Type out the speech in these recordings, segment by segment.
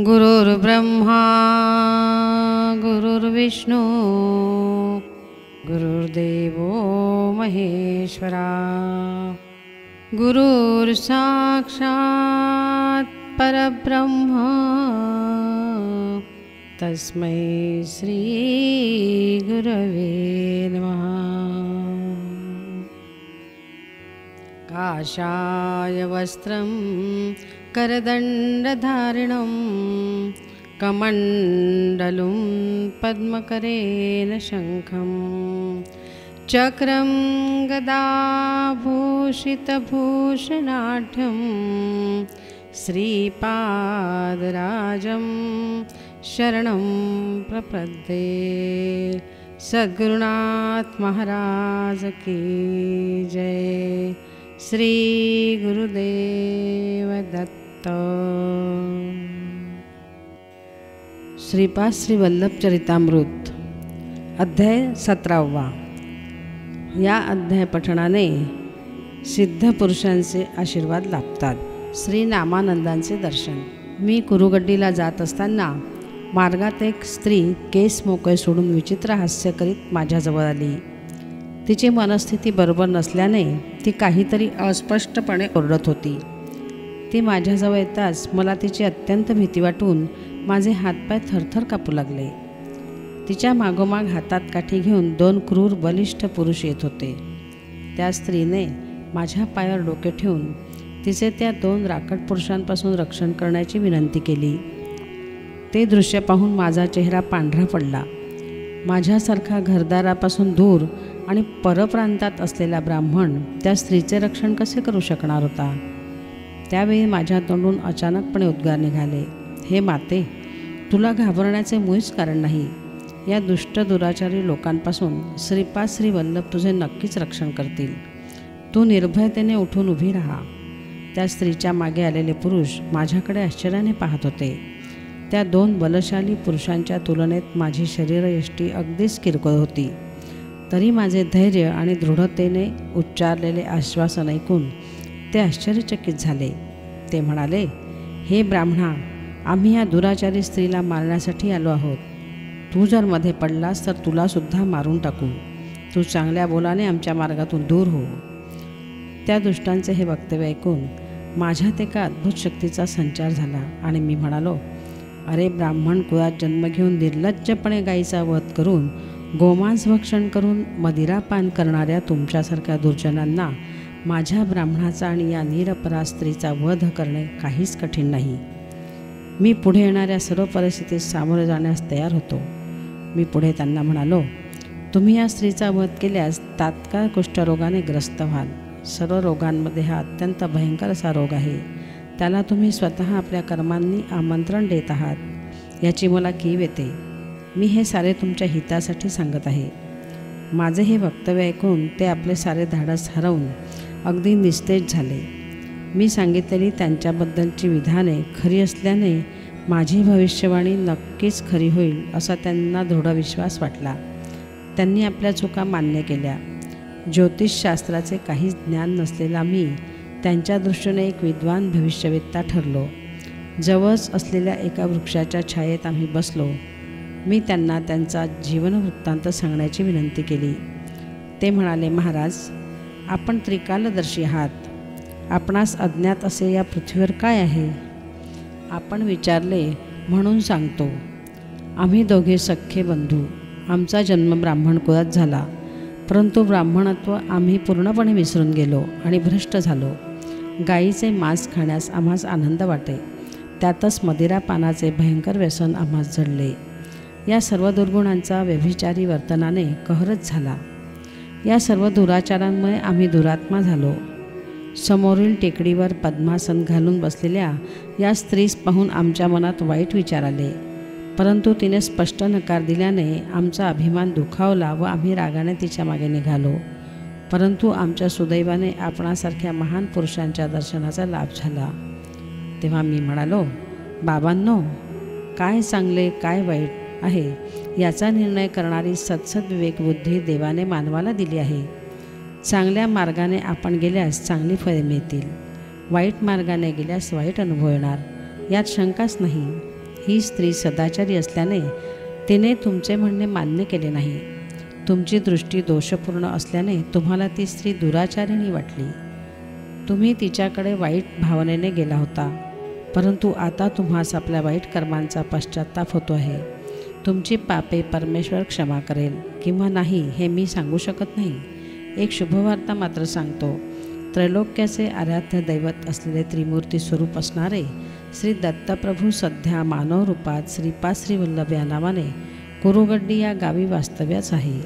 गुरुर्ब्रह्मा गुरुर्विष्णू गुरुर्देवो महेश्वरा गुरुर्साक्षात् परब्रह्म तस्मै श्री गुरवे नमः। काषाय वस्त्रं करदण्डधारिणं कमण्डलुं पद्मकरेण शङ्खं चक्रं गदाभूषितभूषणाढ्यं श्रीपादराजं शरणं प्रपद्ये। सद्गुरुनाथ महाराज की जय। श्री गुरुदेव दत्त। श्रीपाद श्री वल्लभ चरितामृत अध्याय 17वा। या अध्याय पठणाने सिद्ध पुरुषांचे आशीर्वाद लाभतात। श्री नामानंदांचे दर्शन। मी कुरुगड्डीला जात असताना मार्गात एक स्त्री केस मोकळे सोडून विचित्र हास्य करीत माझ्याजवळ आली। तिची मनस्थिती बरोबर नसल्याने ती काहीतरी अस्पष्टपणे ओरडत होती। ती माझ्याजवळ येताच मला तिची अत्यंत भीती वाटून माझे हातपाय थरथर कापू लागले। तिच्या मागोमाग हातात काठी घेऊन 2 क्रूर बलिष्ठ पुरुष येत होते। त्या स्त्रीने माझ्या पायावर डोके ठेवून तिचे त्या 2 राकट पुरुषांपासून रक्षण करण्याची विनंती केली। ते दृश्य पाहून माझा चेहरा पांढरा पडला। माझ्यासारखा घरदारापासून दूर आणि परप्रांतात असलेला ब्राह्मण त्या स्त्रीचे रक्षण कसे करू शकणार होता? त्यावेळी माझ्या तोंडून अचानकपणे उद्गार निघाले, हे माते, तुला घाबरण्याचे मुळीच कारण नाही। या दुष्ट दुराचारी लोकांपासून श्रीपाद श्री वल्लभ तुझे नक्कीच रक्षण करतील। तू निर्भयतेने उठून उभी राहा। त्या स्त्रीच्या मागे आलेले पुरुष माझ्याकडे आश्चर्याने पाहत होते। त्या 2 बलशाली पुरुषांच्या तुलनेत माझी शरीरयष्टी अगदीच किरकोळ होती। तरी माझे धैर्य आणि दृढतेने उच्चारलेले आश्वासन ऐकून ते आश्चर्यचकित झाले। ते म्हणाले, हे ब्राह्मणा, आम्ही या दुराचारी स्त्रीला मारण्यासाठी आलो आहोत। तू जर मध्ये पडलास तर तुलासुद्धा मारून टाकू। तू चांगल्या बोलाने आमच्या मार्गातून दूर हो। त्या दुष्टांचे हे वक्तव्य ऐकून माझ्यात एका अद्भुत शक्तीचा संचार झाला आणि मी म्हणालो, अरे ब्राह्मण कुळात जन्म घेऊन निर्लज्जपणे गायीचा वध करून गोमांस भक्षण करून मदिरापान करणाऱ्या तुमच्यासारख्या दुर्जनांना माझ्या ब्राह्मणाचा आणि या निरपराध स्त्रीचा वध करणे काहीच कठीण नाही। मी पुढे येणाऱ्या सर्व परिस्थितीत सामोरे जाण्यास तयार होतो। मी पुढे त्यांना म्हणालो, तुम्ही या स्त्रीचा वध केल्यास तात्काळ कुष्ठरोगाने ग्रस्त व्हाल। सर्व रोगांमध्ये हा अत्यंत भयंकर असा रोग आहे। त्याला तुम्ही स्वतः आपल्या कर्मांनी आमंत्रण देत आहात याची मला कीव येते। मी हे सारे तुमच्या हितासाठी सांगत आहे। माझे हे वक्तव्य ऐकून ते आपले सारे धाडस हरवून अगदी निस्तेज झाले। मी सांगितलेली त्यांच्याबद्दलची विधाने खरी असल्याने माझी भविष्यवाणी नक्कीच खरी होईल असा त्यांना दृढ विश्वास वाटला। त्यांनी आपल्या चुका मान्य केल्या। ज्योतिषशास्त्राचे काहीच ज्ञान नसलेला मी त्यांच्या दृष्टीने एक विद्वान भविष्यवेत्ता ठरलो। जवळच असलेल्या एका वृक्षाच्या छायेत आम्ही बसलो। मी त्यांना त्यांचा जीवनवृत्तांत सांगण्याची विनंती केली। ते म्हणाले, महाराज, आपण त्रिकालदर्शी आहात। आपणास अज्ञात असे या पृथ्वीवर काय आहे? आपण विचारले म्हणून सांगतो। आम्ही दोघे सख्खे बंधू। आमचा जन्म ब्राह्मण कुळात झाला, परंतु ब्राह्मणत्व आम्ही पूर्णपणे विसरून गेलो आणि भ्रष्ट झालो। गायीचे मांस खाण्यास आम्हास आनंद वाटे, त्यातच मदिरापानाचे भयंकर व्यसन आम्हास जडले। या सर्व दुर्गुणांचा व्यभिचारी वर्तनाने कहरच झाला। या सर्व दुराचारांमुळे आम्ही दुरात्मा झालो। समोरील टेकडीवर पद्मासन घालून बसलेल्या या स्त्रीस पाहून आमच्या मनात वाईट विचार आले, परंतु तिने स्पष्ट नकार दिल्याने आमचा अभिमान दुखावला व आम्ही रागाने तिच्या मागे निघालो। परंतु आमच्या सुदैवाने आपणासारख्या महान पुरुषांच्या दर्शनाचा लाभ झाला। तेव्हा मी म्हणालो, बाबांनो, काय चांगले काय वाईट आहे याचा निर्णय करणारी सत्सद विवेकबुद्धी देवाने मानवाला दिली आहे। चांगल्या मार्गाने आपण गेल्यास चांगली फळे मिळतील, वाईट मार्गाने गेल्यास वाईट अनुभव येणार, यात शंकाच नाही। ही स्त्री सदाचारी असल्याने तिने तुमचे म्हणणे मान्य केले नाही. तुमची दृष्टी दोषपूर्ण असल्याने तुम्हाला ती स्त्री दुराचारिणी वाटली. तुम्ही तिच्याकडे वाईट भावनेने गेला होता, परंतु आता तुम्हास आपल्या वाईट कर्मांचा पश्चात्ताप होतो आहे. तुमची पापे परमेश्वर क्षमा करेल किंवा नाही हे मी सांगू शकत नाही. एक शुभवार्ता मात्र सांगतो. त्रैलोक्याचे आराध्य दैवत असलेले त्रिमूर्ती स्वरूप असणारे श्री दत्तप्रभू सध्या मानव रूपात श्रीपाद श्रीवल्लभ या नावाने कुरुगड्डी या गावी वास्तव्यास आहे.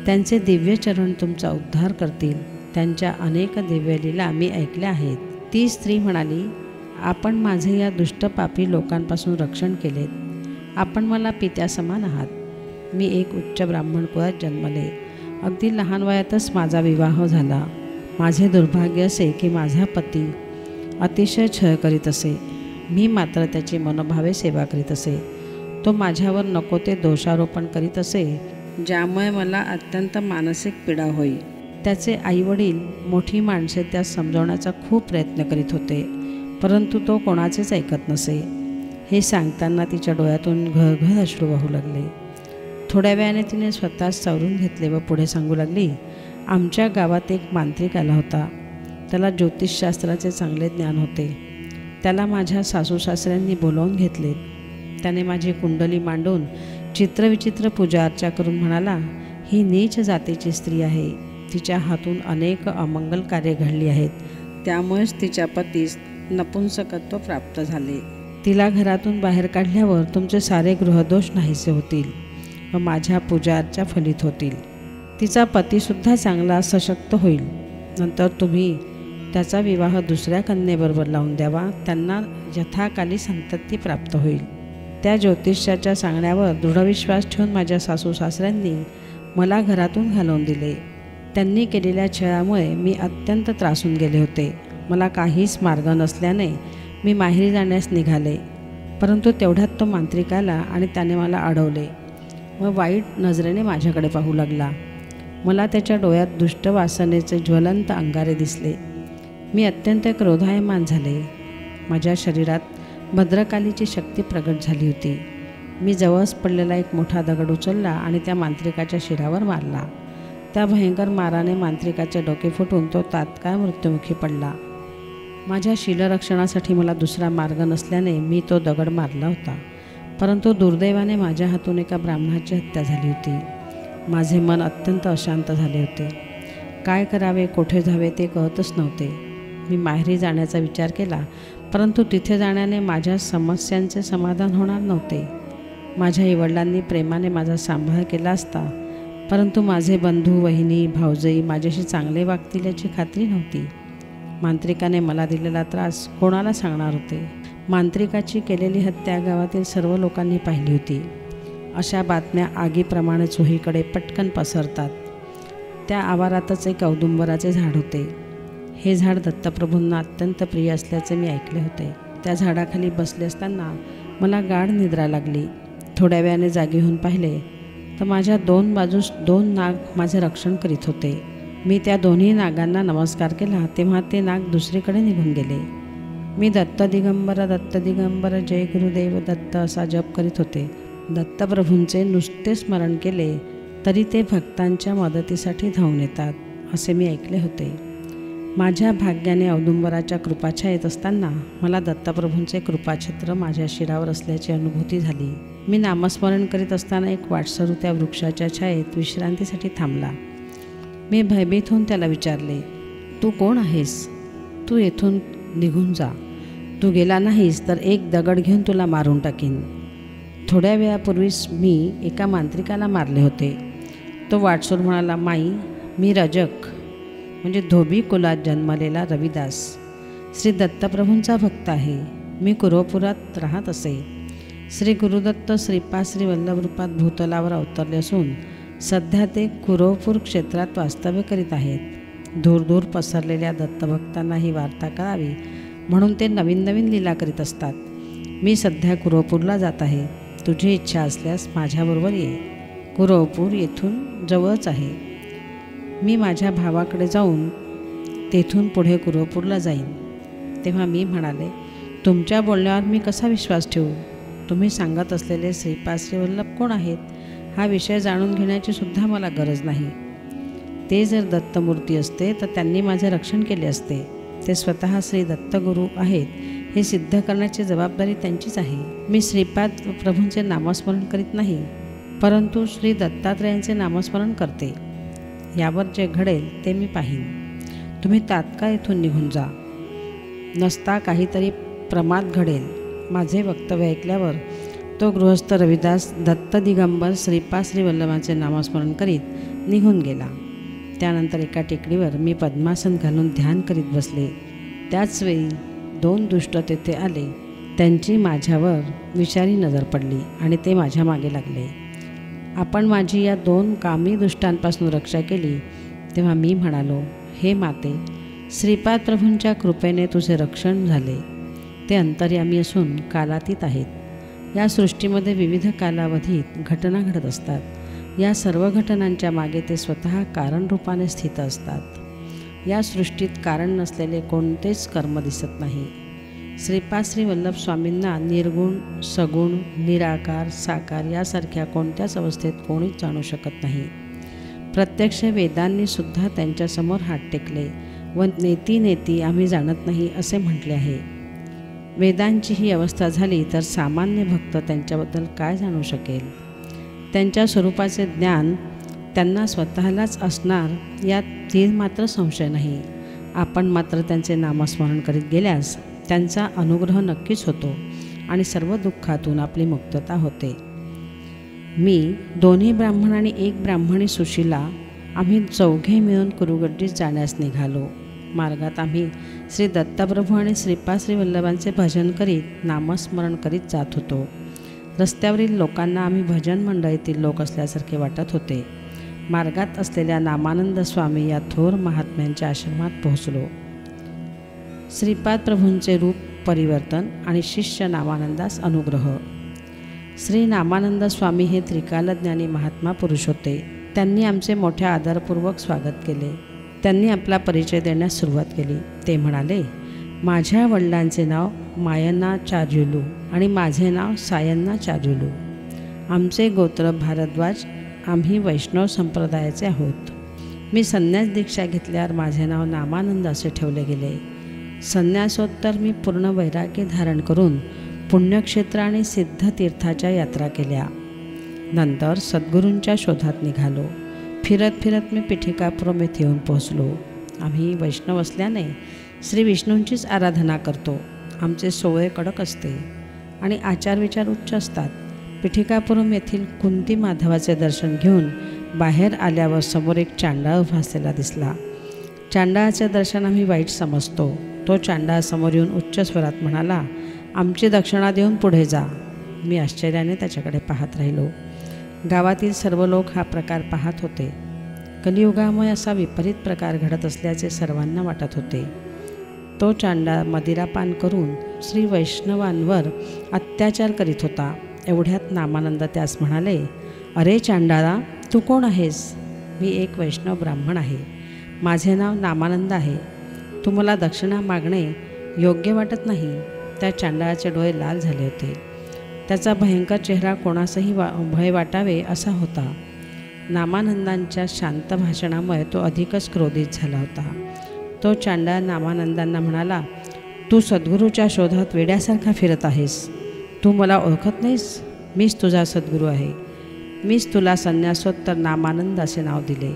त्यांचे दिव्य चरण तुमचा उद्धार करतील. त्यांच्या अनेक दिव्य लीला मी ऐकल्या आहेत. ती स्त्री म्हणाली, आपण माझे या दुष्ट पापी लोकांपासून रक्षण केलेत. आपण मला पित्या समान आहात. मी एक उच्च ब्राह्मण कुळात जन्मले. अगदी लहान वयातच माझा विवाह झाला. माझे दुर्भाग्य असे की माझा पती अतिशय छळ करीत असे. मी मात्र त्याची मनोभावे सेवा करीत असे. तो माझ्यावर नको ते दोषारोपण करीत असे, ज्यामुळे मला अत्यंत मानसिक पीडा होई. त्याचे आईवडील मोठी माणसे त्यास समजवण्याचा खूप प्रयत्न करीत होते, परंतु तो कोणाचेच ऐकत नसे. हे सांगताना तिच्या डोळ्यातून घळघळ अश्रू वाहू लागले. थोड्या वेळाने तिने स्वतःच सावरून घेतले व पुढे सांगू लागली, आमच्या गावात एक मांत्रिक आला होता. त्याला ज्योतिषशास्त्राचे चांगले ज्ञान होते. त्याला माझ्या सासू सासऱ्यांनी बोलावून घेतले. त्याने माझी कुंडली मांडून चित्रविचित्र पूजा अर्चा करून म्हणाला, ही नीच जातीची स्त्री आहे. तिच्या हातून अनेक अमंगल कार्य घडली आहेत. त्यामुळेच तिच्या पतीस नपुंसकत्व प्राप्त झाले. तिला घरातून बाहेर काढल्यावर तुमचे सारे गृहदोष नाहीसे होतील व माझ्या पूजा अर्चा फलित होतील. तिचा पतीसुद्धा चांगला सशक्त होईल. नंतर तुम्ही त्याचा विवाह दुसऱ्या कन्येबरोबर लावून द्यावा. त्यांना यथाकाली संतती प्राप्त होईल. त्या ज्योतिषाच्या सांगण्यावर दृढविश्वास ठेवून माझ्या सासू सासऱ्यांनी मला घरातून घालवून दिले. त्यांनी केलेल्या छळामुळे मी अत्यंत त्रासून गेले होते. मला काहीच मार्ग नसल्याने मी माहेरी जाण्यास निघाले, परंतु तेवढ्यात तो मांत्रिक आला आणि त्याने मला अडवले व वाईट नजरेने माझ्याकडे पाहू लागला. मला त्याच्या डोळ्यात दुष्ट वासनेचे ज्वलंत अंगारे दिसले. मी अत्यंत क्रोधायमान झाले. माझ्या शरीरात भद्रकालीची शक्ती प्रगट झाली होती. मी जवळच पडलेला एक मोठा दगड उचलला आणि त्या मांत्रिकाच्या शिरावर मारला. त्या भयंकर माराने मांत्रिकाचे डोके फुटून तो तात्काळ मृत्युमुखी पडला. माझ्या शीलरक्षणासाठी मला दुसरा मार्ग नसल्याने मी तो दगड मारला होता, परंतु दुर्दैवाने माझ्या हातून एका ब्राह्मणाची हत्या झाली होती. माझे मन अत्यंत अशांत झाले होते. काय करावे, कोठे जावे ते कळतच नव्हते. मी माहेरी जाण्याचा विचार केला, परंतु तिथे जाण्याने माझ्या समस्यांचे समाधान होणार नव्हते. माझ्या आईवडिलांनी प्रेमाने माझा सांभाळ केला असता, परंतु माझे बंधू, वहिनी, भावजई माझ्याशी चांगले वागतील याची खात्री नव्हती. मांत्रिकाने मला दिलेला त्रास कोणाला सांगणार होते. मांत्रिकाची केलेली हत्या गावातील सर्व लोकांनी पाहिली होती. अशा बातम्या आगीप्रमाणे चोहीकडे पटकन पसरतात. त्या आवारातच एक औदुंबराचे झाड होते. हे झाड दत्तप्रभूंना अत्यंत प्रिय असल्याचे मी ऐकले होते. त्या झाडाखाली बसले असताना मला गाढ निद्रा लागली. थोड्या वेळाने जागी होऊन पाहिले तर माझ्या दोन बाजूस 2 नाग माझे रक्षण करीत होते. मी त्या दोन्ही नागांना नमस्कार केला तेव्हा ते नाग दुसरीकडे निघून गेले. मी दत्त दिगंबर जय गुरुदेव दत्त असा जप करीत होते. दत्तप्रभूंचे नुसते स्मरण केले तरी ते भक्तांच्या मदतीसाठी धावून येतात असे मी ऐकले होते. माझ्या भाग्याने औदुंबराच्या कृपाछायेत असताना मला दत्तप्रभूंचे कृपाछत्र माझ्या शिरावर असल्याची अनुभूती झाली. मी नामस्मरण करीत असताना एक वाटसरू त्या वृक्षाच्या छायेत विश्रांतीसाठी थांबला. मी भयभीत होऊन त्याला विचारले, तू कोण आहेस? तू येथून निघून जा. तू गेला नाहीस तर एक दगड घेऊन तुला मारून टाकीन. थोड्या वेळापूर्वीच मी एका मांत्रिकाला मारले होते. तो वाटसरू म्हणाला, माई, मी रजक म्हणजे धोबी कुलात जन्मलेला रविदास श्री दत्तप्रभूंचा भक्त आहे. मी कुरवपुरात राहत असे. श्री गुरुदत्त श्रीपाद श्री वल्लभ रूपात भूतलावर अवतरले असून सध्या ते कुरवपूर क्षेत्रात वास्तव्य करीत आहेत. दूर पसरलेल्या दत्तभक्तांना ही वार्ता कळावी म्हणून ते नवीन नवीन लीला करीत असतात. मी सध्या कुरवपूरला जात आहे. तुझी इच्छा असल्यास माझ्याबरोबर ये. कुरवपूर येथून जवळच आहे. मी माझ्या भावाकडे जाऊन तेथून पुढे कुरवपूरला जाईन. तेव्हा मी म्हणाले, तुमच्या बोलण्यावर मी कसा विश्वास ठेवू? तुम्ही सांगत असलेले श्रीपाद श्रीवल्लभ कोण आहेत हा विषय जाणून घेण्याची सुद्धा मला गरज नाही. ते जर दत्तमूर्ती असते तर त्यांनी माझे रक्षण केले असते. ते स्वतः श्री दत्तगुरू आहेत हे सिद्ध करण्याची जबाबदारी त्यांचीच आहे. मी श्रीपाद प्रभूंचे नामस्मरण करीत नाही, परंतु श्री दत्तात्रेयांचे नामस्मरण करते. यावर जे घडेल ते मी पाहीन. तुम्ही तात्काळ इथून निघून जा, नसता काहीतरी प्रमाद घडेल. माझे वक्तव्य ऐकल्यावर तो गृहस्थ रविदास दत्त दिगंबर श्रीपाद श्रीवल्लभांचे नामस्मरण करीत निघून गेला. त्यानंतर एका टेकडीवर मी पद्मासन घालून ध्यान करीत बसले. त्याचवेळी 2 दुष्ट तेथे आले. त्यांची माझ्यावर विचारी नजर पडली आणि ते माझ्या मागे लागले. आपण माझी या 2 कामी दुष्टांपासून रक्षा केली तेव्हा मी म्हणालो, हे माते, श्रीपाद प्रभूंच्या कृपेने तुझे रक्षण झाले. ते अंतर्यामी असून कालातीत आहेत. या सृष्टीमध्ये विविध कालावधीत घटना घडत असतात. या सर्व घटनांच्या मागे ते स्वतः कारणरूपाने स्थित असतात. या सृष्टीत कारण नसलेले कोणतेच कर्म दिसत नाही. श्रीपाद श्रीवल्लभ स्वामींना निर्गुण, सगुण, निराकार, साकार यासारख्या कोणत्याच अवस्थेत कोणीच जाणू शकत नाही. प्रत्यक्ष वेदांनी सुद्धा त्यांच्यासमोर हात टेकले व नेती नेती आम्ही जाणत नाही असे म्हटले आहे. वेदांची ही अवस्था झाली तर सामान्य भक्त त्यांच्याबद्दल काय जाणू शकेल. त्यांच्या स्वरूपाचे ज्ञान त्यांना स्वतःलाच असणार यात तीळ मात्र संशय नाही. आपण मात्र त्यांचे नामस्मरण करीत गेल्यास त्यांचा अनुग्रह नक्कीच होतो आणि सर्व दुःखातून आपली मुक्तता होते. मी 2 ब्राह्मण आणि 1 ब्राह्मणी सुशीला आम्ही 4घे मिळून कुरुगड्डीस जाण्यास निघालो. मार्गात आम्ही श्री दत्तप्रभू आणि श्रीपाद श्रीवल्लभांचे भजन करीत नामस्मरण करीत जात होतो. रस्त्यावरील लोकांना आम्ही भजन मंडळीतील लोक असल्यासारखे वाटत होते. मार्गात असलेल्या नामानंद स्वामी या थोर महात्म्यांच्या आश्रमात पोहोचलो. श्रीपाद प्रभूंचे रूप परिवर्तन आणि शिष्य नामानंदास अनुग्रह. श्री नामानंद स्वामी हे त्रिकालज्ञानी महात्मा पुरुष होते. त्यांनी आमचे मोठ्या आदरपूर्वक स्वागत केले. त्यांनी आपला परिचय देण्यास सुरुवात केली. ते म्हणाले, माझ्या वडिलांचे नाव मायन्नाचार्युलू आणि माझे नाव सायन्नाचार्युलू. आमचे गोत्र भारद्वाज. आम्ही वैष्णव संप्रदायाचे आहोत. मी संन्यास दीक्षा घेतल्यावर माझे नाव नामानंद असे ठेवले गेले. संन्यासोत्तर मी पूर्ण वैराग्य धारण करून पुण्यक्षेत्र आणि सिद्धतीर्थाच्या यात्रा केल्या. नंतर सद्गुरूंच्या शोधात निघालो. फिरत फिरत मी पिठिकापुरम येथे येऊन पोहोचलो. आम्ही वैष्णव असल्याने श्री विष्णूंचीच आराधना करतो. आमचे सोवळे कडक असते आणि आचारविचार उच्च असतात. पिठिकापुरम येथील कुंती माधवाचे दर्शन घेऊन बाहेर आल्यावर समोर एक चांडाळ उभा असलेला दिसला. चांडाळाचे दर्शन आम्ही वाईट समजतो. तो चांडाळ समोर येऊन उच्च स्वरात म्हणाला, आमची दक्षिणा देऊन पुढे जा. मी आश्चर्याने त्याच्याकडे पाहत राहिलो. गावातील सर्व लोक हा प्रकार पाहत होते. कलियुगामुळे असा विपरीत प्रकार घडत असल्याचे सर्वांना वाटत होते. तो चांडाळ मदिरापान करून श्री वैष्णवांवर अत्याचार करीत होता. एवढ्यात नामानंद त्यास म्हणाले, अरे चांडाळा, तू कोण आहेस? मी एक वैष्णव ब्राह्मण आहे. माझे नाव नामानंद आहे. तू मला दक्षिणा मागणे योग्य वाटत नाही. त्या चांडाळाचे डोळे लाल झाले होते. त्याचा भयंकर चेहरा कोणासही भय वाटावे असा होता. नामानंदांच्या शांत भाषणामुळे तो अधिकच क्रोधित झाला होता. तो चांडाळ नामानंदांना म्हणाला, तू सद्गुरूच्या शोधात वेड्यासारखा फिरत आहेस. तू मला ओळखत नाहीस? मीच तुझा सद्गुरू आहे. मीच तुला संन्यासोत्तर नामानंद असे नाव दिले.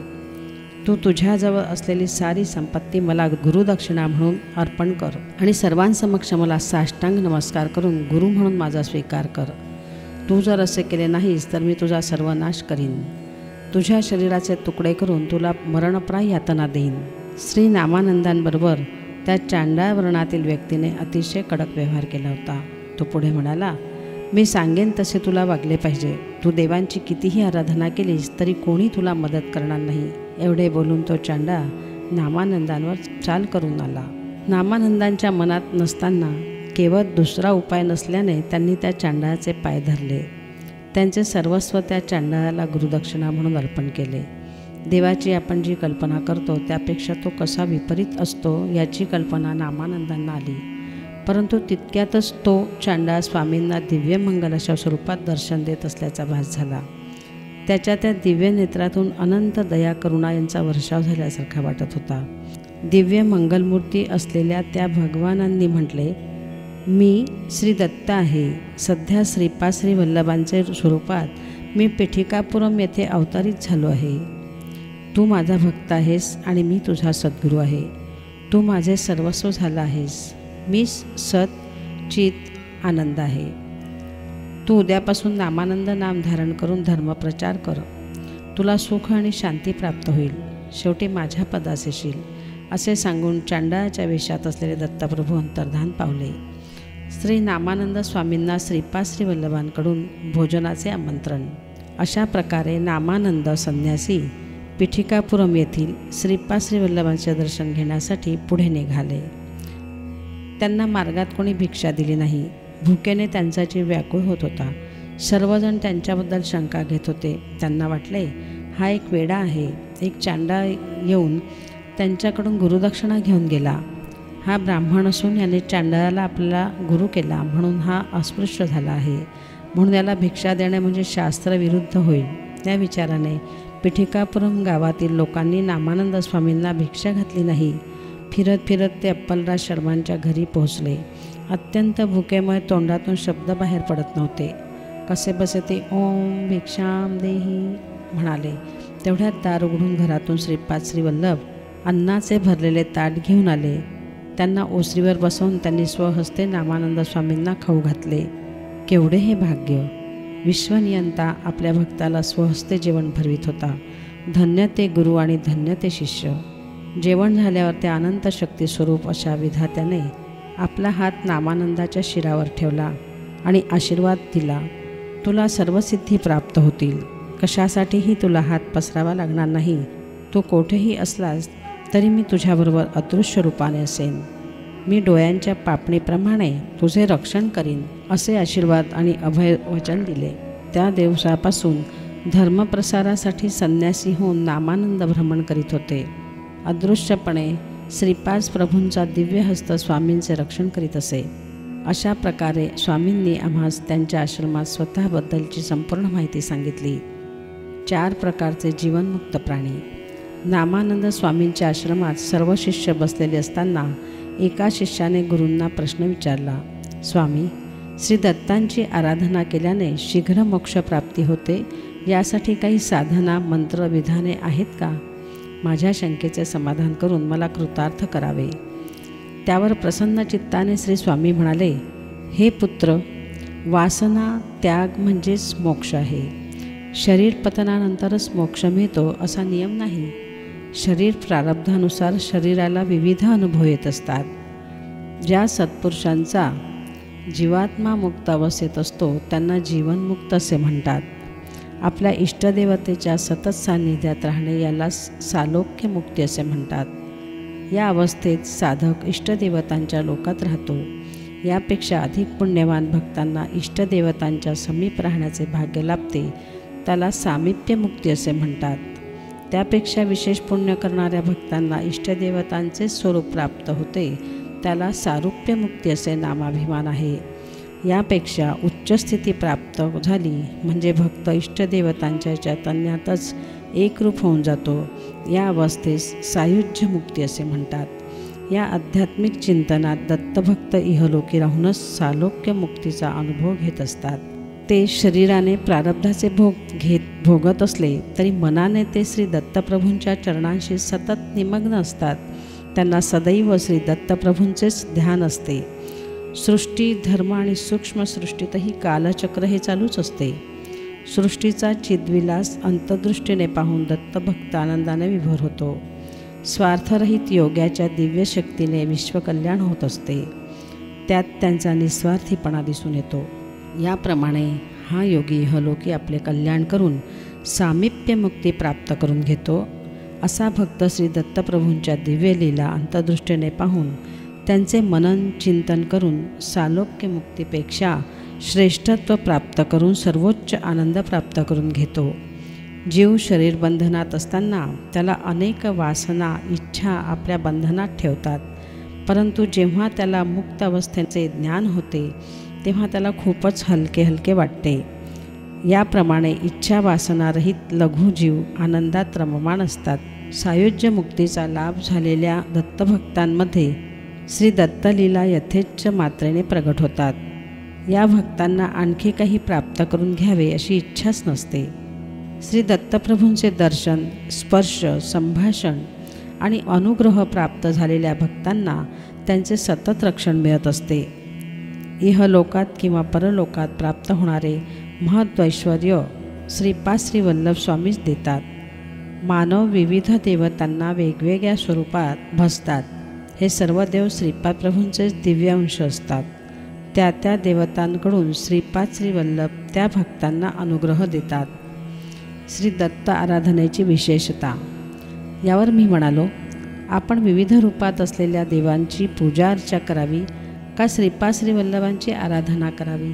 तू तुझ्याजवळ असलेली सारी संपत्ती मला गुरुदक्षिणा म्हणून अर्पण कर आणि सर्वांसमक्ष मला साष्टांग नमस्कार करून गुरु म्हणून माझा स्वीकार कर. तू जर असे केले नाहीस तर मी तुझा सर्वनाश करीन. तुझ्या शरीराचे तुकडे करून तुला मरणप्राय यातना देईन. श्री नामानंदांबरोबर त्या चांडाळ वर्णातील व्यक्तीने अतिशय कडक व्यवहार केला होता. तो पुढे म्हणाला, मी सांगेन तसे तुला वागले पाहिजे. तू देवांची कितीही आराधना केलीस तरी कोणी तुला मदत करणार नाही. एवढे बोलून तो चांडाळ नामानंदांवर चाल करून आला. नामानंदांच्या मनात नसताना केवळ दुसरा उपाय नसल्याने त्यांनी त्या चांडाळाचे पाय धरले. त्यांचे सर्वस्व त्या चांडाळाला गुरुदक्षिणा म्हणून अर्पण केले. देवाची आपण जी कल्पना करतो त्यापेक्षा तो कसा विपरीत असतो याची कल्पना नामानंदांना आली. परंतु तितक्यातच तो चांडाळ स्वामींना दिव्यमंगलाच्या स्वरूपात दर्शन देत असल्याचा भास झाला. त्याच्या त्या दिव्य नेत्रातून अनंत दया करुणा यांचा वर्षाव झाल्यासारखा वाटत होता. दिव्य मंगलमूर्ती असलेल्या त्या भगवानांनी म्हटले, मी श्री दत्त आहे. सध्या श्री वल्लभांचे स्वरूपात मी पिठिकापुरम येथे अवतरित झालो आहे. तू माझा भक्त आहेस आणि मी तुझा सद्गुरू आहे. तू माझे सर्वस्व झाला आहेस. मी सत चित आनंद आहे. तू उद्यापासून नामानंद नाम धारण करून धर्मप्रचार कर. तुला सुख आणि शांती प्राप्त होईल. शेवटी माझ्या पदास येशील. असे सांगून चांडाळाच्या वेशात असलेले दत्तप्रभू अंतर्धान पावले. श्री नामानंद स्वामींना श्री वल्लभांकडून भोजनाचे आमंत्रण. अशा प्रकारे नामानंद संन्यासी पिठिकापुरम येथील श्री वल्लभांचे दर्शन घेण्यासाठी पुढे निघाले. त्यांना मार्गात कोणी भिक्षा दिली नाही. भुकेने त्यांचा जीव व्याकुळ होत होता. सर्वजण त्यांच्याबद्दल शंका घेत होते. त्यांना वाटले, हा एक वेडा आहे. एक चांडाळ येऊन त्यांच्याकडून गुरुदक्षिणा घेऊन गेला. हा ब्राह्मण असून याने चांडाळाला आपला गुरु केला म्हणून हा अस्पृश्य झाला आहे. म्हणून याला भिक्षा देणे म्हणजे शास्त्रविरुद्ध होईल. या विचाराने पिठिकापुरम गावातील लोकांनी नामानंद स्वामींना भिक्षा घातली नाही. फिरत फिरत ते अप्पलराज शर्मांच्या घरी पोहोचले. अत्यंत भुकेमुळे तोंडातून शब्द बाहेर पडत नव्हते. कसेबसे ते ओम भिक्षाम देही म्हणाले. तेवढ्यात दार उघडून घरातून श्री वल्लभ अन्नाचे भरलेले ताट घेऊन आले. त्यांना ओसरीवर बसवून त्यांनी स्वहस्ते नामानंद स्वामींना खाऊ घातले. केवढे हे भाग्य! विश्वनियंता आपल्या भक्ताला स्वहस्ते जेवण भरवित होता. धन्य ते गुरु आणि धन्य ते शिष्य. जेवण झाल्यावर त्या अनंत शक्ती स्वरूप अशा विधात्याने आपला हात नामानंदाच्या शिरावर ठेवला आणि आशीर्वाद दिला. तुला सर्व सिद्धी प्राप्त होतील. कशासाठीही तुला हात पसरावा लागणार नाही. तू कोठेही असलास तरी मी तुझ्याबरोबर अदृश्य रूपाने असेन. मी डोळ्यांच्या पापणीप्रमाणे तुझे रक्षण करीन. असे आशीर्वाद आणि अभयवचन दिले. त्या दिवसापासून धर्मप्रसारासाठी संन्यासी होऊन नामानंद भ्रमण करीत होते. अदृश्यपणे श्रीपाद प्रभूंचा दिव्य हस्त स्वामींचे रक्षण करीत असे. अशा प्रकारे स्वामींनी आम्हास त्यांच्या आश्रमात स्वतःबद्दलची संपूर्ण माहिती सांगितली. 4 प्रकारचे जीवनमुक्त प्राणी. नामानंद स्वामींच्या आश्रमात सर्व शिष्य बसलेले असताना एका शिष्याने गुरूंना प्रश्न विचारला, स्वामी, श्री दत्तांची आराधना केल्याने शीघ्र मोक्षप्राप्ती होते. यासाठी काही साधना मंत्र विधाने आहेत का? माझ्या शंकेचे समाधान करून मला कृतार्थ करावे. त्यावर प्रसन्न चित्ताने श्री स्वामी म्हणाले, हे पुत्र, वासना त्याग म्हणजेच मोक्ष आहे. शरीर पतनानंतरच मोक्ष मिळतो असा नियम नाही. शरीर प्रारब्धानुसार शरीराला विविध अनुभव येत असतात. ज्या सत्पुरुषांचा जीवात्मा मुक्त अवस्थेत असतो त्यांना जीवनमुक्त असे म्हणतात. आपल्या इष्टदेवतेच्या सतत सान्निध्यात राहणे याला सालोक्य मुक्ती असे म्हणतात. या अवस्थेत साधक इष्टदेवतांच्या लोकात राहतो. यापेक्षा अधिक पुण्यवान भक्तांना इष्टदेवतांच्या समीप राहण्याचे भाग्य लाभते. त्याला सामिप्य मुक्ती असे म्हणतात. त्यापेक्षा विशेष पुण्य करणाऱ्या भक्तांना इष्टदेवतांचे स्वरूप प्राप्त होते. त्याला सारूप्य मुक्ती असे नामाभिमान आहे. यापेक्षा उच्च स्थिती प्राप्त झाली म्हणजे भक्त इष्टदेवतांच्या चैतन्यातच एकरूप होऊन जातो. या अवस्थेस सायुज्य मुक्ती असे म्हणतात. या आध्यात्मिक चिंतनात दत्तभक्त इहलोकी राहूनच सालोक्य मुक्तीचा अनुभव घेत असतात. ते शरीराने प्रारब्धाचे भोगत असले तरी मनाने ते श्री दत्तप्रभूंच्या चरणांशी सतत निमग्न असतात. त्यांना सदैव श्री दत्तप्रभूंचेच ध्यान असते. सृष्टी, धर्म आणि सूक्ष्म सृष्टीतही कालचक्र हे चालूच असते. सृष्टीचा चिद्विलास अंतदृष्टीने पाहून दत्तभक्त आनंदाने विभोर होतो. स्वार्थरहित योग्याच्या दिव्य शक्तीने विश्वकल्याण होत असते. त्यात त्यांचा निस्वार्थीपणा दिसून येतो. याप्रमाणे हा योगी इहलोकी आपले कल्याण करून सामिप्य मुक्ती प्राप्त करून घेतो. असा भक्त श्री दत्तप्रभूंच्या दिव्य लीला अंतदृष्टीने पाहून त्यांचे मनन चिंतन करून सालोक्य मुक्तीपेक्षा श्रेष्ठत्व प्राप्त करून सर्वोच्च आनंद प्राप्त करून घेतो. जीव शरीर बंधनात असताना त्याला अनेक वासना इच्छा आपल्या बंधनात ठेवतात. परंतु जेव्हा त्याला मुक्त अवस्थेचे ज्ञान होते तेव्हा त्याला खूपच हलके हलके वाटते. याप्रमाणे इच्छा वासनारहित लघुजीव आनंदात रममाण असतात. सायुज्य मुक्तीचा लाभ झालेल्या दत्तभक्तांमध्ये श्री दत्तलीला यथेच्छ मात्रेने प्रगट होतात. या भक्तांना आणखी काही प्राप्त करून घ्यावे अशी इच्छाच नसते. श्री दत्तप्रभूंचे दर्शन, स्पर्श, संभाषण आणि अनुग्रह प्राप्त झालेल्या भक्तांना त्यांचे सतत रक्षण मिळत असते. इहलोकात किंवा परलोकात प्राप्त होणारे महद्ऐश्वर्य श्रीपाद श्री वल्लभ स्वामीच देतात. मानव विविध देवतांना वेगवेगळ्या स्वरूपात भजतात. हे सर्व देव श्रीपाद प्रभूंचेच दिव्य अंश असतात. त्या देवतांकडून श्रीपाद श्री वल्लभ त्या भक्तांना अनुग्रह देतात. श्री दत्त आराधनेची विशेषता. यावर मी म्हणालो, आपण विविध रूपात असलेल्या देवांची पूजा अर्चा करावी का श्रीपाद श्री वल्लभांची आराधना करावी?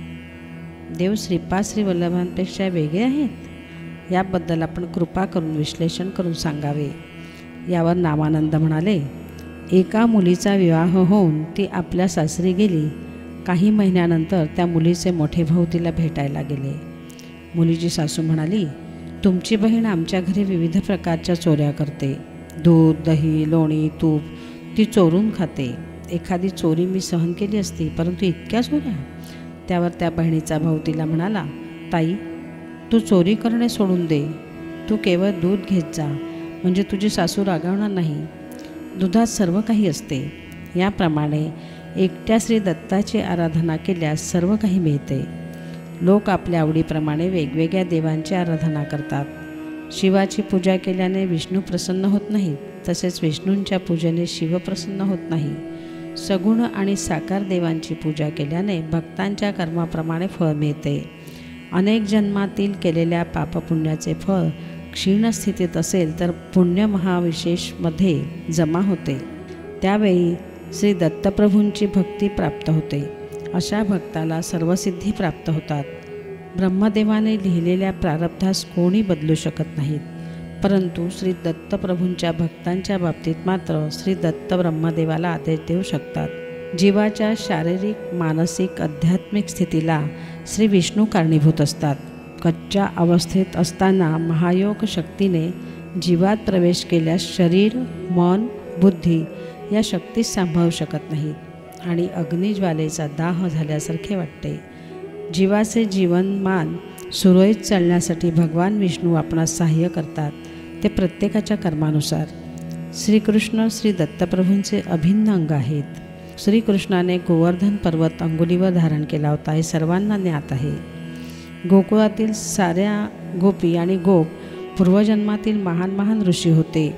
देव श्रीपाद श्री वल्लभांपेक्षा वेगळे आहेत? याबद्दल आपण कृपा करून विश्लेषण करून सांगावे. यावर नामानंद म्हणाले, एका मुलीचा विवाह होऊन ती आपल्या सासरी गेली. काही महिन्यानंतर त्या मुलीचे मोठे भाऊ तिला भेटायला गेले. मुलीची सासू म्हणाली, तुमची बहीण आमच्या घरी विविध प्रकारच्या चोऱ्या करते. दूध, दही, लोणी, तूप ती चोरून खाते. एखादी चोरी मी सहन केली असती, परंतु इतक्या चोऱ्या? त्यावर त्या बहिणीचा भाऊ तिला म्हणाला, ताई, तू चोरी करणे सोडून दे. तू केवळ दूध घेत जा, म्हणजे तुझी सासू रागावणार नाही. दुधात सर्व काही असते. याप्रमाणे एकट्या श्री दत्ताची आराधना केल्यास सर्व काही मिळते. लोक आपल्या आवडीप्रमाणे वेगवेगळ्या देवांची आराधना करतात. शिवाची पूजा केल्याने विष्णू प्रसन्न होत नाहीत, तसेच विष्णूंच्या पूजेने शिव प्रसन्न होत नाही. सगुण आणि साकार देवांची पूजा केल्याने भक्तांच्या कर्माप्रमाणे फळ मिळते. अनेक जन्मातील केलेल्या पापपुण्याचे फळ क्षीण स्थितीत असेल तर पुण्य महाविशेषमध्ये जमा होते. त्यावेळी श्री दत्तप्रभूंची भक्ती प्राप्त होते. अशा भक्ताला सर्वसिद्धी प्राप्त होतात. ब्रह्मदेवाने लिहिलेल्या प्रारब्धास कोणी बदलू शकत नाहीत, परंतु श्री दत्तप्रभूंच्या भक्तांच्या बाबतीत मात्र श्री दत्त ब्रह्मदेवाला आदेश देऊ शकतात. जीवाच्या शारीरिक, मानसिक, आध्यात्मिक स्थितीला श्री विष्णू कारणीभूत असतात. कच्च्या अवस्थेत असताना महायोग शक्तीने जीवात प्रवेश केल्यास शरीर, मन, बुद्धी या शक्तीस सांभाळू शकत नाहीत आणि अग्निज्वालेचा दाह झाल्यासारखे वाटते. जीवाचे जीवनमान सुरळीत चालण्यासाठी भगवान विष्णू आपणास सहाय्य करतात, ते प्रत्येकाच्या कर्मानुसार. श्रीकृष्ण श्री दत्तप्रभूंचे अभिन्न अंग आहेत. श्रीकृष्णाने गोवर्धन पर्वत अंगुलीवर धारण केला होता, हे सर्वांना ज्ञात आहे. गोकुळातील साऱ्या गोपी आणि गोप पूर्वजन्मातील महान महान ऋषी होते.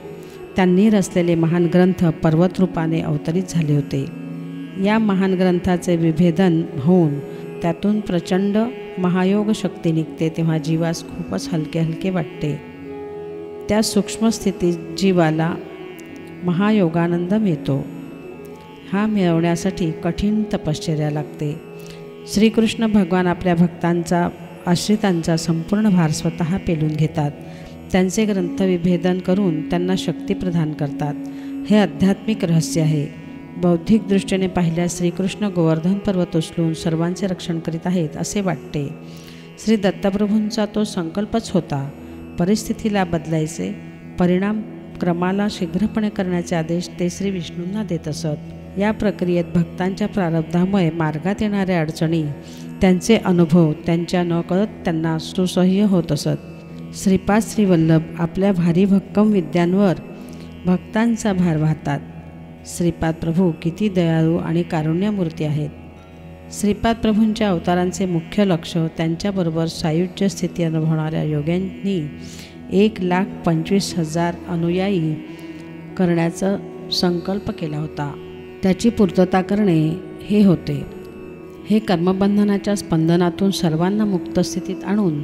त्यांनी रचलेले महान ग्रंथ पर्वतरूपाने अवतरित झाले होते. या महान ग्रंथाचे विभेदन होऊन त्यातून प्रचंड महायोग शक्ती निघते, तेव्हा जीवास खूपच हलके हलके वाटते. त्या सूक्ष्म स्थितीत जीवाला महायोगानंद मिळतो. हा मिळवण्यासाठी कठीण तपश्चर्या लागते. श्रीकृष्ण भगवान आपल्या भक्तांचा, आश्रितांचा संपूर्ण भार स्वतः पेलून घेतात. त्यांचे ग्रंथ विभेदन करून त्यांना शक्ती प्रदान करतात. हे आध्यात्मिक रहस्य आहे. बौद्धिक दृष्टीने पाहिल्यास श्रीकृष्ण गोवर्धन पर्वत उचलून सर्वांचे रक्षण करीत आहेत असे वाटते. श्री दत्तप्रभूंचा तो संकल्पच होता. परिस्थितीला बदलायचे, परिणाम क्रमाला शीघ्रपणे करण्याचे आदेश ते श्री विष्णूंना देत असत. या प्रक्रियेत भक्तांच्या प्रारब्धामुळे मार्गात येणाऱ्या अडचणी, त्यांचे अनुभव त्यांच्या नकळत त्यांना सुसह्य होत असत. श्रीपाद श्री वल्लभ आपल्या भारी भक्कम विद्यांवर भक्तांचा भार वाहतात. श्रीपाद प्रभू किती दयाळू आणि कारुण्यमूर्ती आहेत. श्रीपाद प्रभूंच्या अवतारांचे मुख्य लक्ष त्यांच्याबरोबर सायुज्य स्थिती अनुभवणाऱ्या योग्यांनी 1,25,000 अनुयायी करण्याचा संकल्प केला होता. त्याची पूर्तता करणे हे होते. हे कर्मबंधनाच्या स्पंदनातून सर्वांना मुक्त स्थितीत आणून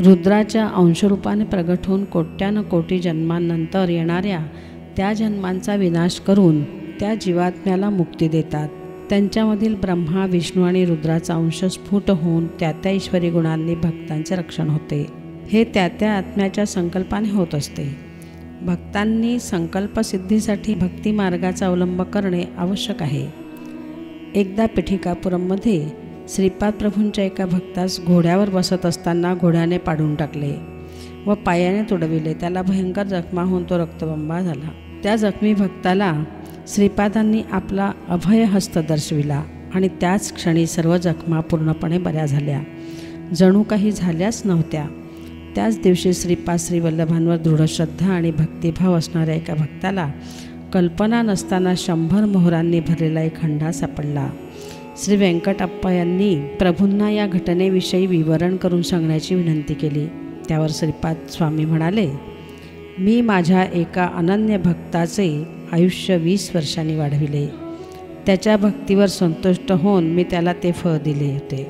रुद्राच्या अंशरूपाने प्रगट होऊन कोट्यानकोटी जन्मांनंतर येणाऱ्या त्या जन्मांचा विनाश करून त्या जीवात्म्याला मुक्ती देतात. त्यांच्यामधील ब्रह्मा, विष्णू आणि रुद्राचा अंश स्फुट होऊन त्या ईश्वरी गुणांनी भक्तांचे रक्षण होते. हे त्या आत्म्याच्या संकल्पाने होत असते. भक्तांनी संकल्पसिद्धीसाठी भक्तिमार्गाचा अवलंब करणे आवश्यक आहे. एकदा पिठिकापुरममध्ये श्रीपाद प्रभूंच्या एका भक्तास घोड्यावर बसत असताना घोड्याने पाडून टाकले व पायाने तुडविले. त्याला भयंकर जखमा होऊन तो रक्तबंबाळ झाला. त्या जखमी भक्ताला श्रीपादांनी आपला अभय हस्त दर्शविला आणि त्याच क्षणी सर्व जखमा पूर्णपणे बऱ्या झाल्या, जणू काही झाल्याच नव्हत्या. त्याच दिवशी श्रीपाद श्रीवल्लभांवर दृढ श्रद्धा आणि भक्तिभाव असणाऱ्या एका भक्ताला कल्पना नसताना 100 मोहरांनी भरलेला एक हंडा सापडला. श्री व्यंकटप्पा यांनी प्रभूंना या घटनेविषयी विवरण करून सांगण्याची विनंती केली. त्यावर श्रीपाद स्वामी म्हणाले, मी माझ्या एका अनन्य भक्ताचे आयुष्य 20 वर्षांनी वाढविले. त्याच्या भक्तीवर संतुष्ट होऊन मी त्याला ते फळ दिले होते.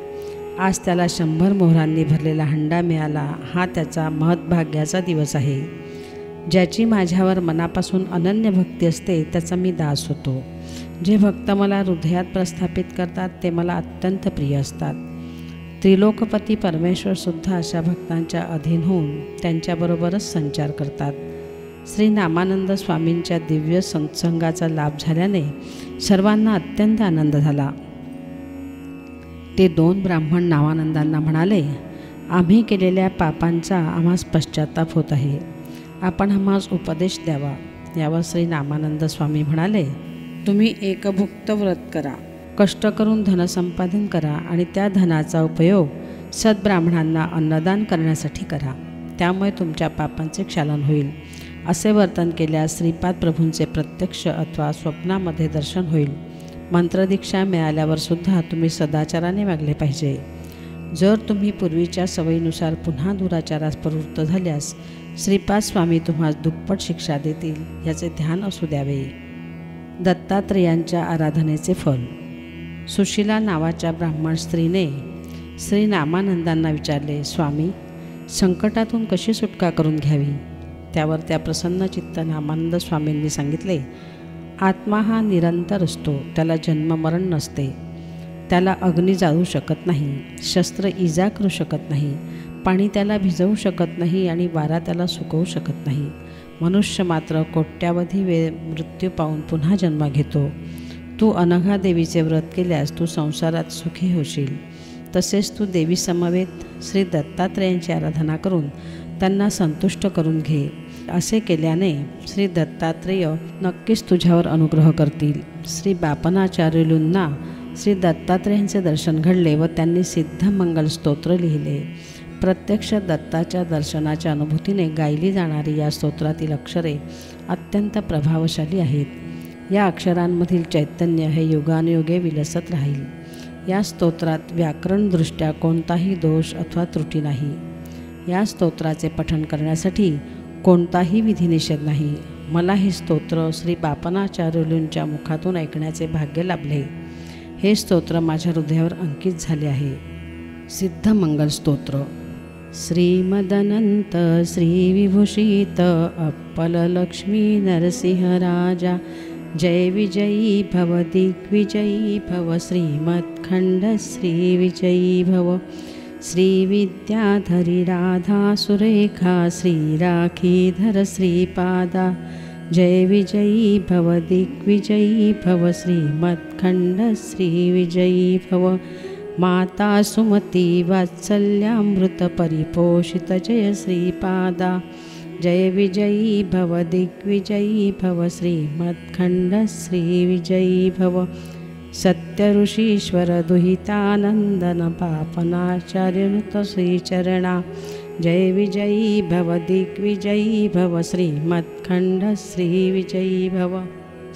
आज त्याला 100 मोहरांनी भरलेला हंडा मिळाला. हा त्याचा महत्भाग्याचा दिवस आहे. ज्याची माझ्यावर मनापासून अनन्य भक्ती असते त्याचा मी दास होतो. जे भक्त मला हृदयात प्रस्थापित करतात ते मला अत्यंत प्रिय असतात. त्रिलोकपती परमेश्वरसुद्धा अशा भक्तांच्या अधीन होऊन त्यांच्याबरोबरच संचार करतात. श्री नामानंद स्वामींच्या दिव्य सत्संगाचा लाभ झाल्याने सर्वांना अत्यंत आनंद झाला. ते 2 ब्राह्मण नामानंदांना म्हणाले, आम्ही केलेल्या पापांचा आम्हास पश्चाताप होत आहे. आपण आम्हास उपदेश द्यावा. यावर श्री नामानंद स्वामी म्हणाले, तुम्ही एकभुक्त व्रत करा, कष्ट करून धनसंपादन करा आणि त्या धनाचा उपयोग सद्ब्राह्मणांना अन्नदान करण्यासाठी करा. त्यामुळे तुमच्या पापांचे क्षालन होईल. असे वर्तन केल्यास श्रीपाद प्रभूंचे प्रत्यक्ष अथवा स्वप्नामध्ये दर्शन होईल. मंत्रदीक्षा मिळाल्यावर सुद्धा तुम्ही सदाचाराने वागले पाहिजे. जर तुम्ही पूर्वीच्या सवयीनुसार पुन्हा दुराचारास प्रवृत्त झाल्यास श्रीपाद स्वामी तुम्हाला दुप्पट शिक्षा देतील, याचे ध्यान असू द्यावे. दत्तात्रेयांच्या आराधनेचे फल. सुशीला नावाच्या ब्राह्मण स्त्रीने श्री नामानंदांना विचारले, स्वामी, संकटातून कशी सुटका करून घ्यावी? त्यावर त्या प्रसन्न चित्त नामानंद स्वामींनी सांगितले, आत्मा हा निरंतर असतो. त्याला जन्ममरण नसते. त्याला अग्नी जाळू शकत नाही, शस्त्र इजा करू शकत नाही, पाणी त्याला भिजवू शकत नाही आणि वारा त्याला सुकवू शकत नाही. मनुष्य मात्र कोट्यावधी वेळ मृत्यू पाहून पुन्हा जन्म घेतो. तू अनघा देवीचे व्रत केल्यास तू संसारात सुखी होशील. तसेच तू देवी समवेत श्री दत्तात्रेयांची आराधना करून त्यांना संतुष्ट करून घे. असे केल्याने श्री दत्तात्रेय नक्कीच तुझ्यावर अनुग्रह करतील. श्री बापनाचार्युलूंना श्री दत्तात्रेयांचे दर्शन घडले व त्यांनी सिद्धमंगल स्तोत्र लिहिले. प्रत्यक्ष दत्ताच्या दर्शनाच्या अनुभूतीने गायली जाणारी या स्तोत्रातील अक्षरे अत्यंत प्रभावशाली आहेत. या अक्षरांमधील चैतन्य हे युगानुयुगे विलसत राहील. या स्तोत्रात व्याकरणदृष्ट्या कोणताही दोष अथवा त्रुटी नाही. या स्तोत्राचे पठण करण्यासाठी कोणताही विधिनिषेध नाही. मला हे स्तोत्र श्री बापनाचार्युलूंच्या मुखातून ऐकण्याचे भाग्य लाभले. हे स्तोत्र माझ्या हृदयावर अंकित झाले आहे. सिद्धमंगल स्तोत्र. श्रीमदनंत श्रीविभूषित अप्पल लक्ष्मी नरसिंह राजा, जय विजयी भव दिग्विजयी भव, श्रीमत्खंड श्री विजयी भव. श्री विद्याधरी राधा सुरेखा, श्री राखीधर श्रीपादा, जय विजयी भव दिग्विजयी भव, श्रीमत्खंड श्री विजयी भव. माता सुमती वात्सल्यामृत परिपोषित, जय श्रीपादा, जय विजयी भव दिग्विजयी भव, श्रीमत्खंड श्री विजयी भव. सत्य ऋषीश्वर दुहितानंदन पापनाचार्यनुत श्रीचरणा, जय विजयी भव दिग्विजयी भव, श्रीमत्खंड श्री विजयी भव.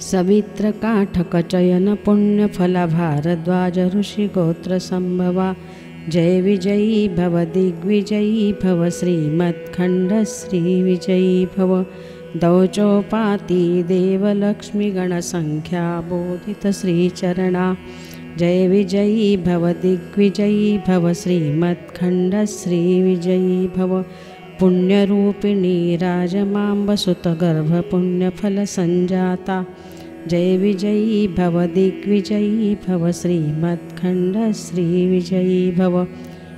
सवित्र काठक चयन पुण्यफल भारद्वाज ऋषि गोत्र संभवा, जय विजयी भव दिग्विजयी भव, श्रीमत्खंड श्री विजयी भव. दौचोपाती देवलक्ष्मी गणसंख्या बोधित श्रीचरणा, जय विजयी भव दिग्विजयी भव, श्रीमत्खंड श्री विजयी भव. पुण्यरूपिणी राजमांबसुत गर्भ पुण्यफल संजाता, जय विजयी भव दिग्विजयी भव, श्रीमत्खंड श्री विजयी भव.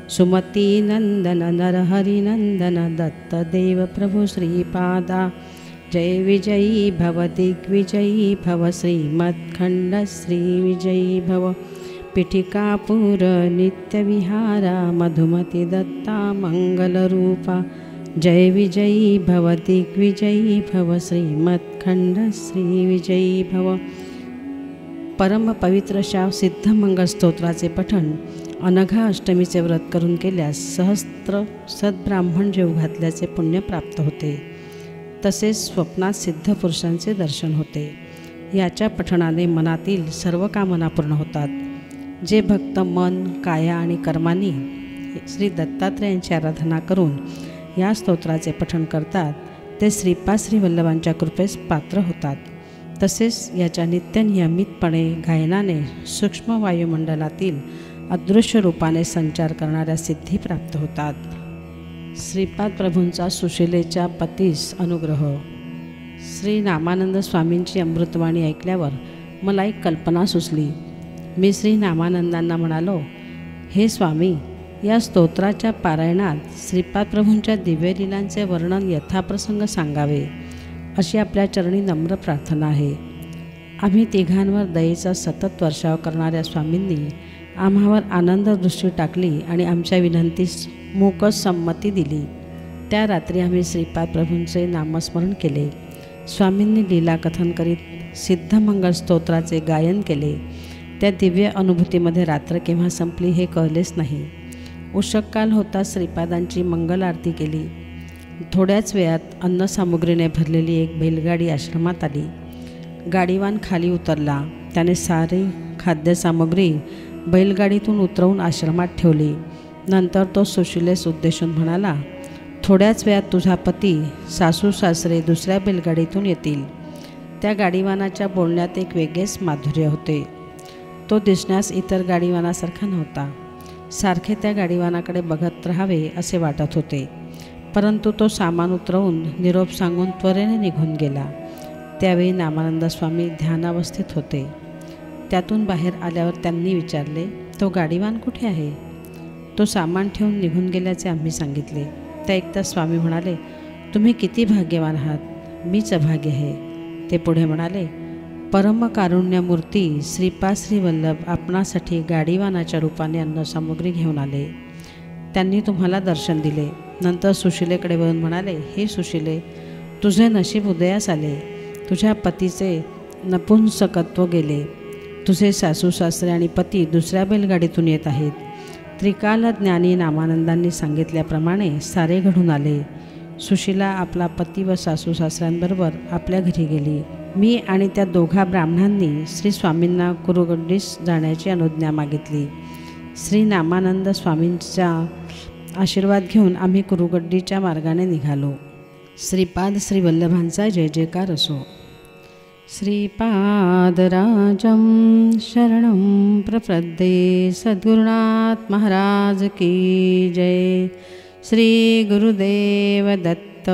सुमती नंदन नरहरिनंदन दत्तदेव प्रभु श्रीपादा, जय विजयी भव दिग्विजयी भव श्रीमत्खंड श्री विजयी भव पीठिकापुर नित्यविहारा मधुमती दत्ता मंगलरूपा जय विजयी भव दिग्विजयी भव श्रीमत्खंड श्री विजयी भव। परम पवित्र शाव सिद्धमंगल स्तोत्राचे पठण अनघा अष्टमीचे व्रत करून केल्यास सहस्त्र सद्ब्राह्मण जेव घातल्याचे पुण्य प्राप्त होते। तसेच स्वप्नात सिद्ध पुरुषांचे दर्शन होते। याच्या पठणाने मनातील सर्व कामना पूर्ण होतात। जे भक्त मन काया आणि कर्मांनी श्री दत्तात्रेयांची आराधना करून या स्तोत्राचे पठण करतात ते श्रीपाद श्रीवल्लभांच्या कृपेस पात्र होतात। तसेच याच्या नित्य नियमितपणे गायनाने सूक्ष्म वायुमंडलातील अदृश्य रूपाने संचार करणाऱ्या सिद्धी प्राप्त होतात। श्रीपाद प्रभूंचा सुशिलेच्या पतीस अनुग्रह। श्री नामानंद स्वामींची अमृतवाणी ऐकल्यावर मला एक कल्पना सुचली। मी श्री नामानंदांना म्हणालो, हे स्वामी, या स्तोत्राच्या पारायणात श्रीपाद प्रभूंच्या दिव्यलीलांचे वर्णन यथाप्रसंग सांगावे अशी आपल्या चरणी नम्र प्रार्थना आहे। आम्ही तिघांवर दयेचा सतत वर्षाव करणाऱ्या स्वामींनी आम्हावर आनंद दृष्टी टाकली आणि आमच्या विनंतीस मोकच संमती दिली। त्या रात्री आम्ही श्रीपाद प्रभूंचे नामस्मरण केले। स्वामींनी लीला कथन करीत सिद्धमंगल स्तोत्राचे गायन केले। त्या दिव्य अनुभूतीमध्ये रात्र केव्हा संपली हे कळलेच नाही। उषःकाल होता श्रीपादांची मंगल आरती केली। थोड्याच वेळात अन्नसामुग्रीने भरलेली एक बैलगाडी आश्रमात आली। गाडीवान खाली उतरला। त्याने सारी खाद्यसामुग्री बैलगाडीतून उतरवून आश्रमात ठेवली। नंतर तो सुशिलेस उद्देशून म्हणाला, थोड्याच वेळात तुझा पती सासू सासरे दुसऱ्या बैलगाडीतून येतील। त्या गाडीवानाच्या बोलण्यात एक वेगळेच माधुर्य होते। तो दिसण्यास इतर गाडीवानासारखा नव्हता। सारखे त्या गाडीवानाकडे बघत राहावे असे वाटत होते। परंतु तो सामान उतरवून निरोप सांगून त्वरेने निघून गेला। त्यावेळी नामानंद स्वामी ध्यानावस्थित होते। त्यातून बाहेर आल्यावर त्यांनी विचारले, तो गाडीवान कुठे आहे? तो सामान ठेवून निघून गेल्याचे आम्ही सांगितले। त्या ऐकता स्वामी म्हणाले, तुम्ही किती भाग्यवान आहात, मीच अभाग्य आहे। ते पुढे म्हणाले, परमकारुण्यमूर्ती श्रीपाद श्रीवल्लभ आपणासाठी गाडीवानाच्या रूपाने अन्नसामुग्री घेऊन आले। त्यांनी तुम्हाला दर्शन दिले। नंतर सुशिलेकडे वळून म्हणाले, हे सुशिले, तुझे नशीब उदयास आले। तुझ्या पतीचे नपुंसकत्व गेले। तुझे सासू सासरे आणि पती दुसऱ्या बैलगाडीतून येत आहेत। त्रिकाल ज्ञानी नामानंदांनी सांगितल्याप्रमाणे सारे घडून आले। सुशिला आपला पती व सासू सासऱ्यांबरोबर आपल्या घरी गेली। मी आणि त्या दोघा ब्राह्मणांनी श्री स्वामींना कुरुगड्डीस जाण्याची अनुज्ञा मागितली। श्री नामानंद स्वामींचा आशीर्वाद घेऊन आम्ही कुरुगड्डीच्या मार्गाने निघालो। श्रीपाद श्रीवल्लभांचा जय जयकार असो। श्रीपादराजं शरणं प्रपद्ये। सद्गुरुनाथ महाराज की जय। श्री गुरुदेव दत्त।